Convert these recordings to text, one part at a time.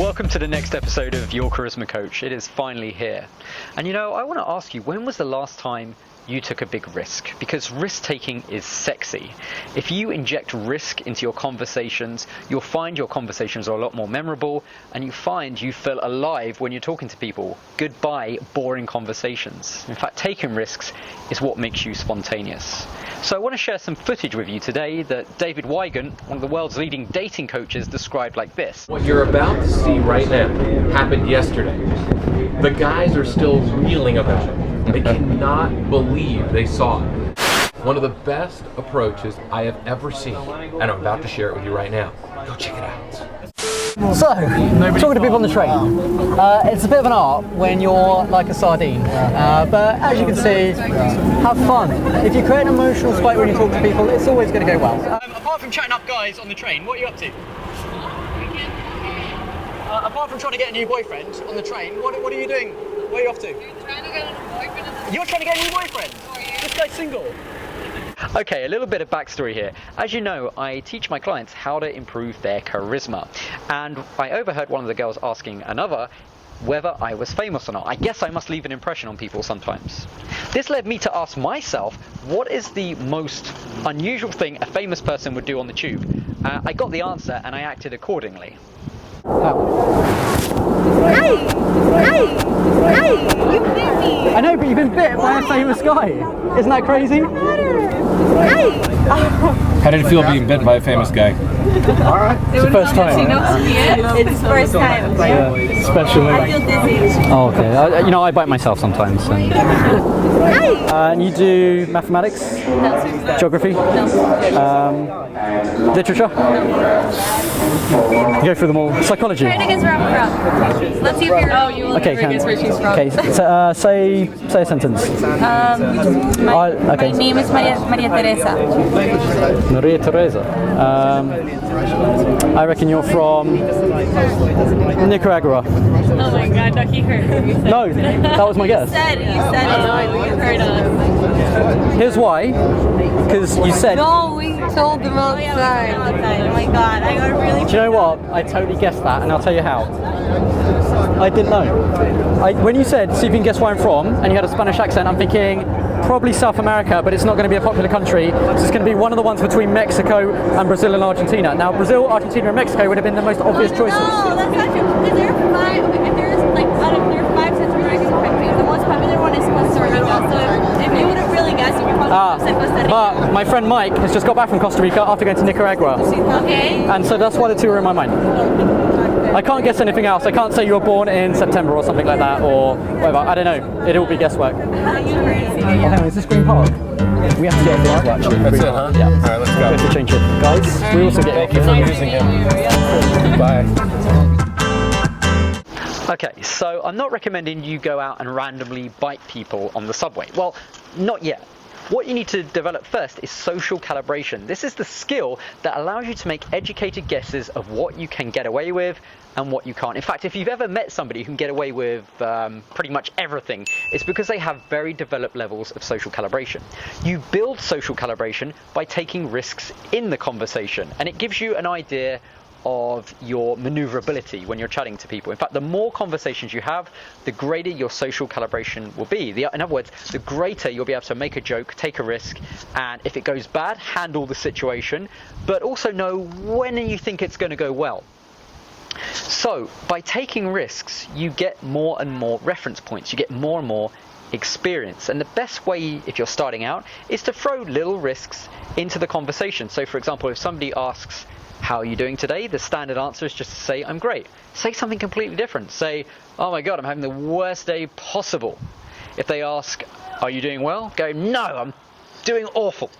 Welcome to the next episode of Your Charisma Coach. It is finally here. And you know, I want to ask you, when was the last time you took a big risk? Because risk taking is sexy. If you inject risk into your conversations, you'll find your conversations are a lot more memorable, and you find you feel alive when you're talking to people. Goodbye boring conversations. In fact, taking risks is what makes you spontaneous. So I want to share some footage with you today that David Wygant, one of the world's leading dating coaches, described like this. What you're about to see right now happened yesterday. The guys are still reeling about it. They cannot believe they saw it. One of the best approaches I have ever seen, and I'm about to share it with you right now. Go check it out. So, talking to people on the train, it's a bit of an art when you're like a sardine, but as you can see, have fun. If you create an emotional spike when you talk to people, it's always going to go well. Apart from chatting up guys on the train, what are you up to? Apart from trying to get a new boyfriend on the train, what are you doing? Where are you off to? You're trying to get a new boyfriend? You're trying to get a new boyfriend? This guy's single. Okay, a little bit of backstory here. As you know, I teach my clients how to improve their charisma. And I overheard one of the girls asking another whether I was famous or not. I guess I must leave an impression on people sometimes. This led me to ask myself, what is the most unusual thing a famous person would do on the tube? I got the answer and I acted accordingly. Hey! You bit me! I know, but you've been bit by a famous guy. Isn't that crazy? Hey! How did it feel being bitten by a famous guy? It's the first time. It's the first time. Yeah. Special. I feel dizzy. Oh, okay. You know, I bite myself sometimes. So. Hey! And you do mathematics, geography, literature. You go through them all. Psychology. Trying to guess where I'm from. Let's see if you're. Oh, you will Okay, never guess where she's from. Okay, so, say a sentence. My name is Maria Teresa. Maria Teresa. I reckon you're from Nicaragua. Oh my god, no, he heard. No, that was my guess. You said it. You heard us. Here's why. Because you said... No, we told them outside. Oh my god, I got really... Do you know what? I totally guessed that, and I'll tell you how. I didn't know. When you said, see if you can guess where I'm from, and you had a Spanish accent, I'm thinking probably South America, but it's not going to be a popular country. So it's going to be one of the ones between Mexico and Brazil and Argentina. Now, Brazil, Argentina, and Mexico would have been the most obvious choices. No, that's not true. Because there are five Central American countries. The most popular one is Costa Rica. So if you would have really guessed, you would probably have said Costa Rica. But my friend Mike has just got back from Costa Rica after going to Nicaragua. Okay. And so that's why the two are in my mind. I can't guess anything else. I can't say you were born in September or something like that, or whatever. I don't know. It'll be guesswork. Hang on, is this Green Park? We have to get off the actually. That's it, huh? Yeah. Alright, let's go. We have to change it. Guys, we also get Thank you for using him. Bye. Okay, so I'm not recommending you go out and randomly bite people on the subway. Well, not yet. What you need to develop first is social calibration. This is the skill that allows you to make educated guesses of what you can get away with and what you can't. In fact, if you've ever met somebody who can get away with pretty much everything, it's because they have very developed levels of social calibration. You build social calibration by taking risks in the conversation, and it gives you an idea of your maneuverability when you're chatting to people. In fact, the more conversations you have, the greater your social calibration will be. In other words, the greater you'll be able to make a joke, take a risk, and if it goes bad, handle the situation, but also know when you think it's going to go well. So, by taking risks, you get more and more reference points, you get more and more experience. And the best way, if you're starting out, is to throw little risks into the conversation. So, for example, if somebody asks, how are you doing today? The standard answer is just to say, I'm great. Say something completely different. Say, oh my God, I'm having the worst day possible. If they ask, are you doing well? Go, no, I'm doing awful.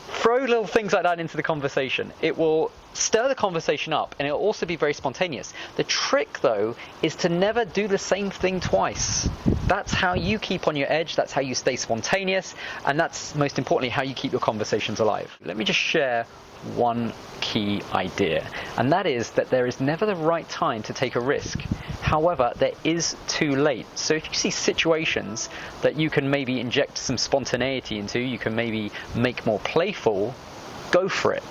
Throw little things like that into the conversation. It will stir the conversation up, and it'll also be very spontaneous. The trick, though, is to never do the same thing twice. That's how you keep on your edge, that's how you stay spontaneous, and that's, most importantly, how you keep your conversations alive. Let me just share one key idea, and that is that there is never the right time to take a risk. However, there is too late. So if you see situations that you can maybe inject some spontaneity into, you can maybe make more playful, go for it.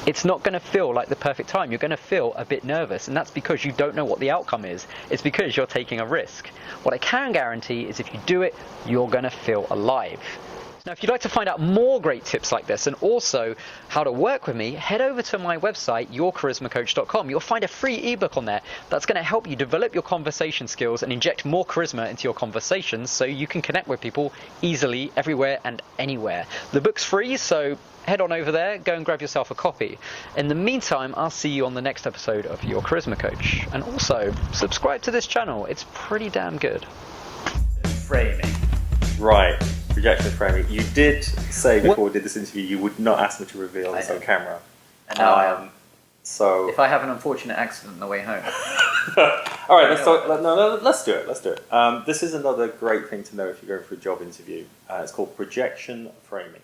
it's not going to feel like the perfect time. You're going to feel a bit nervous, and that's because you don't know what the outcome is. It's because you're taking a risk. What I can guarantee is if you do it, you're going to feel alive. Now, if you'd like to find out more great tips like this and also how to work with me, head over to my website, yourcharismacoach.com. You'll find a free ebook on there that's going to help you develop your conversation skills and inject more charisma into your conversations so you can connect with people easily, everywhere and anywhere. The book's free, so head on over there, go and grab yourself a copy. In the meantime, I'll see you on the next episode of Your Charisma Coach. And also, subscribe to this channel. It's pretty damn good. Framing. Right. Rejection framing. You did say before we did this interview you would not ask me to reveal this on camera. And now I am. So. If I have an unfortunate accident on the way home. All right, let's do it. Let's do it. This is another great thing to know if you're going for a job interview. It's called projection framing.